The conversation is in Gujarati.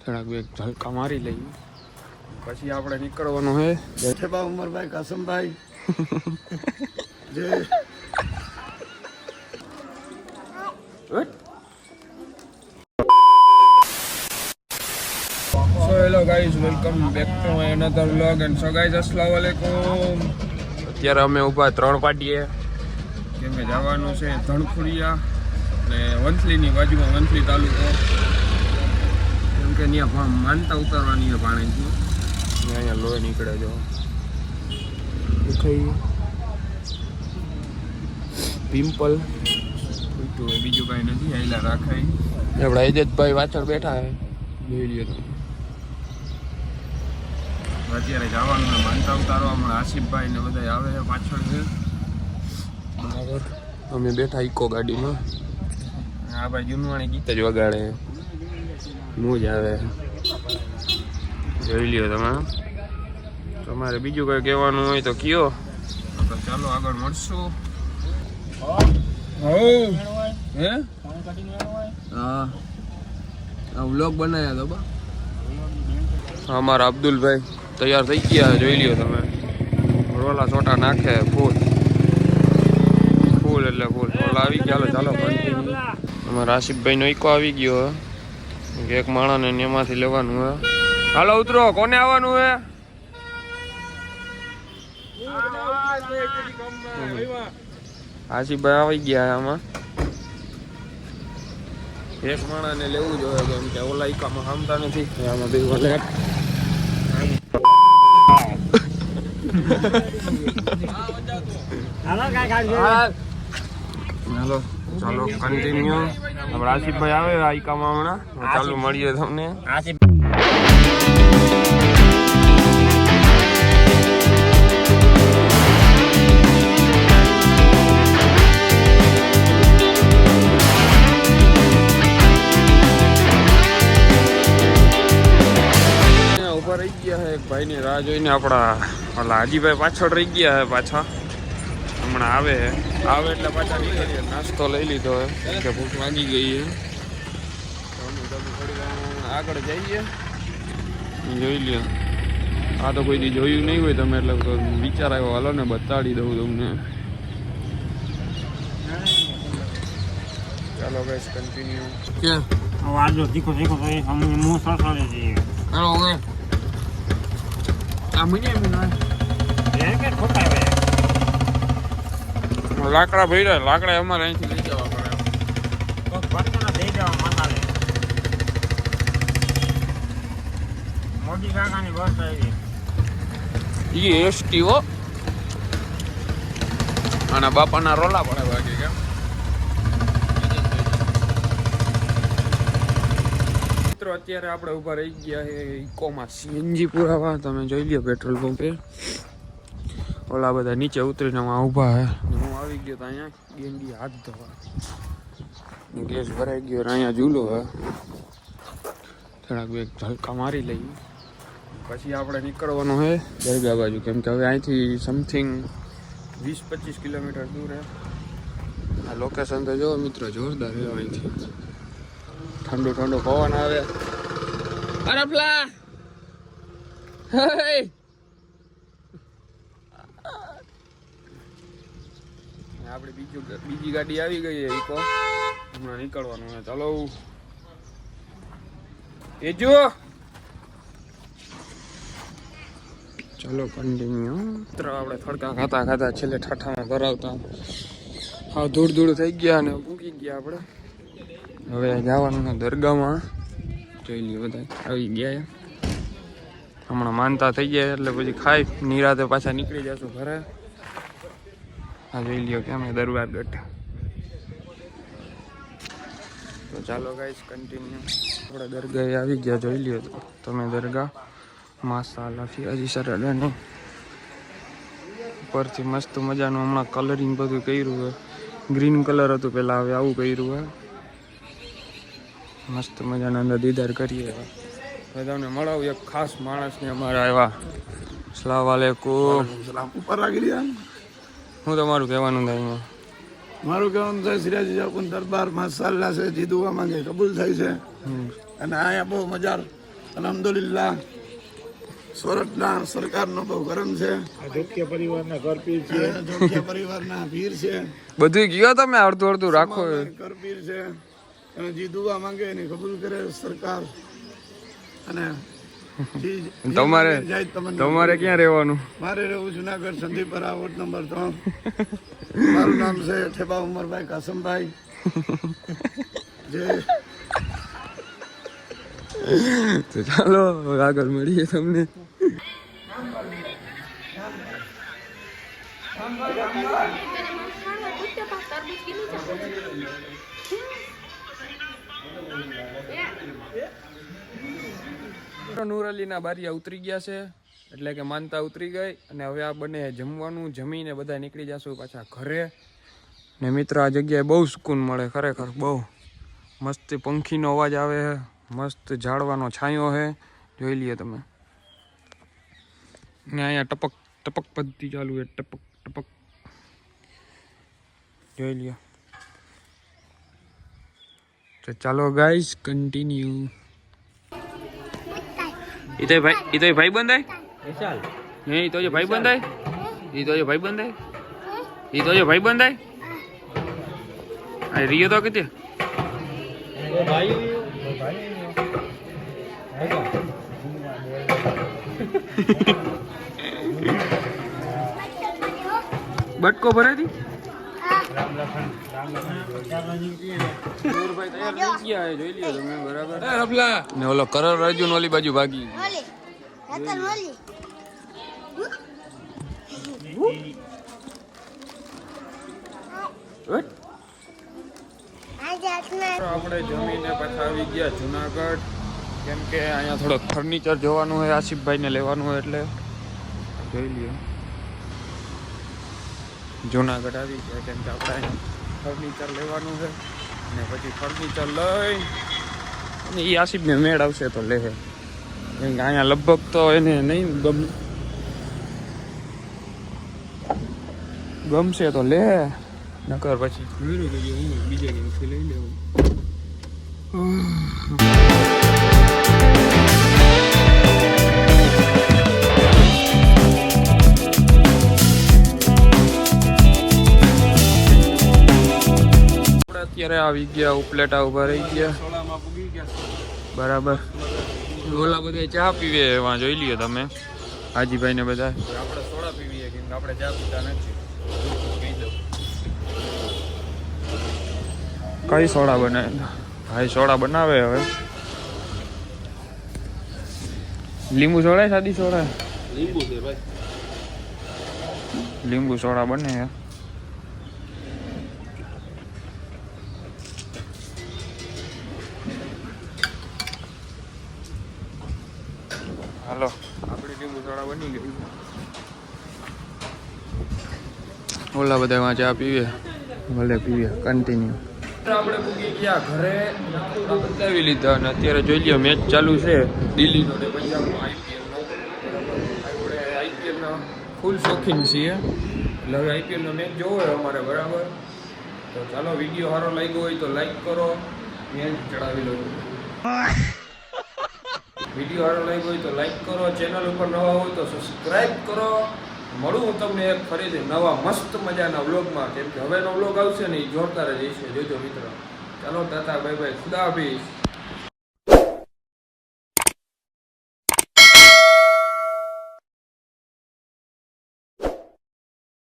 થોડાક બે ઝલકા મારી લઈએ પછી આપણે નીકળવાનું છે. જય બા ઉમરભાઈ કાસમભાઈ જય So hello guys, welcome back to my another vlog and so guys assalamu alaikum. અત્યારે અમે ઊભા 3 પાટીએ કેમ કે જવાનું છે ધણખુડિયા ને વંથલીની બાજુમાં વંથલી તાલુકો કેમ કે ત્યાં માનતા ઉતારવાની છે પાણીથી અહીંયા લોહી નીકળે જો દેખાય પિમ્પલ બીજું કાંઈ નથી આયલા રાખાય આપણા હિજતભાઈ પાછળ બેઠા છે જોઈ લ્યો તમે અત્યારે જવાનું માનતા ઉતારવા હમણાં આસિફભાઈ ને બધા આવે છે પાછળ છે બરાબર અમે બેઠા ઇકો ગાડીમાં આ ભાઈ જૂનવાણી ગીત જ વગાડે મોજ આવે જોઈ લ્યો તમે તમારે બીજું કંઈ કહેવાનું હોય તો કયો તો ચાલો આગળ મળશું હે હા આ વ્લોગ બનાવ્યા તો બા અમારા અબ્દુલભાઈ તૈયાર થઈ ગયા જોઈ લ્યો તમે રોલા છોટા નાખે ફૂલ એટલે ફૂલ રોલા આવી ગયા ચાલો અમારા આસિફભાઈ નો ઇકો આવી ગયો એક માણસને એમાંથી લેવાનું હે હાલો ઉતરો કોને આવવાનું હે આસિફભાઈ આવી ગયા આમાં એક માણસને લેવું જોઈએ કેમ કે ઓલા ઇકામાં હામતા નથી આમાં બે લેટ હાલો ચાલો કન્ટિન્યુ આપણે આસિફભાઈ આવે આઈકામાં હમણાં ચાલુ મળીએ તમને ઉભા રહી ગયા છે એક ભાઈની રાહ જોઈને આપણા ઓલા હાજીભાઈ પાછળ રહી ગયા છે પાછા હમણાં આવે એટલે પાછા નીકળીએ નાસ્તો લઈ લીધો હે કે ભૂખ લાગી ગઈ છે થોડી આગળ જઈએ જોઈ લ્યો આ તો કોઈ દી જોયું નહીં હોય તમે એટલે વિચાર આવ્યો હાલો ને બતાડી દઉં તમને ચાલો ગાઈસ કન્ટિન્યુ ક્યાં આજો તીખો તીખો તો અમે મું સરસારે જઈએ હાલો ઓકે આ મને એમ ના એ કે ખોટા આવે લાકડા ભર્યા લાકડા અમારે અહીંથી લઈ જવા પડે તો ભરતના દઈ દેવા મસાલે મોદી કાકાની બસ આવી એ એસટી હો અને બાપાના રોલા પડે બાકી કેમ મિત્રો અત્યારે આપણે ઊભા રહી ગયા છે ઇકોમાં સીએનજી પુરાવા તમે જોઈ લ્યો પેટ્રોલ પંપે ઓલા બધા નીચે ઉતરીને ઊભા હે હું આવી ગયો તો અહીંયા ગેંડી હાથ ધોવા ગેસ ભરાઈ ગયો અહીંયા ઝૂલો હે થોડાક બે ઝલકા મારી લઈએ પછી આપણે નીકળવાનું છે દરગાહ બાજુ કેમ કે હવે અહીંથી સમથિંગ 20-25 કિલોમીટર દૂર હે આ લોકેશન તો જો મિત્રો જોરદાર છે અહીંથી ઠંડો ઠંડો પવન આવે અરે પ્લા હે આપણે બીજી ગાડી આવી ગઈ છે ઇકો હમણાં નીકળવાનું છે ચાલો એજો ચાલો કન્ટિન્યુ મિત્ર આપણે થડકા ખાતા છેલ્લે ઠાઠામાં ભરાવતા હા ધૂળ થઈ ગયા અને પૂકી ગયા આપણે હવે જવાનું દરગાહમાં જોઈ લઈએ બધા આવી ગયા હમણાં માનતા થઈ ગયા એટલે પછી ખાઈ નિરાતે પાછા નીકળી જશું ઘરે આ જોઈ લ્યો કે અમે દરબાર બેઠા તો ચાલો ગાઈસ કન્ટિન્યુ આપણે દરગાહે આવી ગયા જોઈ લ્યો તમે દરગાહ માશાઅલ્લાહ ફિયાજી સરડાને ઉપરથી મસ્ત મજાનું હમણાં કલરિંગ બધું કર્યું છે ગ્રીન કલર હતું પહેલાં હવે આવું કર્યું છે મસ્ત મજાના અંદર દીદાર કરીએ તમને મળાવું એક ખાસ માણસને અમારા આવ્યા અસલામ વાલેકુમ ઉપર લાગી રહ્યા હું તમારું કહેવાનું થાય મારું કહેવાનું થાય સિરાજી જાકુન દરબાર માશાઅલ્લાહ છે જે દુઆ માંગે કબૂલ થાય છે અને અહીંયા બહુ મજા અલહમદુલિલ્લાહ સુરતના સરકારનો બહુ ગરમ છે. જોખ્યા પરિવારના કરપીર છે. જોખિયા પરિવારના પીર છે. બધું ગયો તમે અડધું અડધું રાખો કરપીર છે. અને જે દુઆ માંગે એની કબૂલ કરે સરકાર. અને તમારે તમારે ક્યાં રહેવાનું? મારે રહેવું જુનાગઢ સંદીપરા વોર્ડ નંબર 3. મારું નામ છે ઠેબા ઉમરભાઈ કાસમભાઈ. જે તો ચાલો આગળ મળીએ તમને. નૂર અલીના બારિયા ઉતરી ગયા છે, એટલે કે માનતા ઉતરી ગઈ. અને હવે આ બંને જમવાનું જમીને બધા નીકળી જશું પાછા ઘરે. ને મિત્ર આ જગ્યાએ બહુ સુકૂન મળે, ખરેખર બહુ મસ્ત પંખીનો અવાજ આવે છે, મસ્ત ઝાડવાનો છાંયો છે, જોઈ લઈએ તમે. ને અહીંયા ટપક ટપક પદ્ધતિ ચાલુ છે, ટપક ટપક જોઈ લ્યો. તો ચાલો ગાઈસ કન્ટિન્યુ. ઈ તો ભાઈ બંધાય નહીં, તો ભાઈ બંધાય, ઈ તો ભાઈ બંધાય, ઈ તો ભાઈ બંધાય. આ રિયો તો કીધે બટકો ભરાય દી. જોઈ લ્યો તમે બરાબર. ને ઓલો કરોડ અર્જુન ઓલી બાજુ ભાગી. આપણે જમીને પાછા આવી ગયા જુનાગઢ, કેમ કે અહીંયા થોડોક ફર્નિચર જોવાનું હોય, આસિફભાઈને લેવાનું હોય, એટલે જોઈ લ્યો. જુનાગઢ આવી ગયા કેમ કે આપણે ફર્નિચર લેવાનું છે. અને પછી ફર્નિચર લઈ અને એ આસિફને મેળ આવશે તો લે, કેમ કે અહીંયા લગભગ તો એને નહીં ગમશે તો લે, નકર પછી બીજે ક્યાંથી લઈ લેવું. અત્યારે આવી ગયા ઉપલેટા ઉભા રહી ગયા બરાબર. ઓલા બધા ચા પીવે એમાં જોઈ લ્યો તમે, હાજીભાઈ ને બધા. આપણે સોડા પીવીએ કેમ કે આપણે ચા પીતા નથી. કઈ સોડા બનાવે ભાઈ? સોડા બનાવે હવે. લીંબુ સોડા સાદી સોડા? લીંબુ છે ભાઈ, લીંબુ સોડા બને. હાલો આપણી લીંબુ સોડા બની ગઈ. ઓલા બધા માં ચા પીવે, ભલે પીવે કન્ટિન્યુ. આપણે પૂગી ગયા ઘરે, બતાવી લીધા. અને અત્યારે જોઈ લ્યો મેચ ચાલુ છે દિલ્હીનો ને પંજાબનો, આઈપીએલનો. આપણે આઈપીએલનો ફૂલ શોખીન છીએ, એટલે હવે આઈપીએલનો મેચ જોવો હોય અમારે બરાબર. તો ચાલો, વિડીયો સારો લાગ્યો હોય તો લાઈક કરો, મેચ ચડાવી લો. વિડીયો સારો લાગ્યો હોય તો લાઈક કરો, ચેનલ ઉપર નવા હોય તો સબસ્ક્રાઈબ કરો. મળું હું તમને એક ફરીથી નવા મસ્ત મજાના વ્લોગમાં, કેમ કે હવેનો વ્લોગ આવશે ને એ જોરદાર જ હશે, જોજો મિત્રો. ચાલો તાતા, બાય બાય, ખુદા હાફિઝ.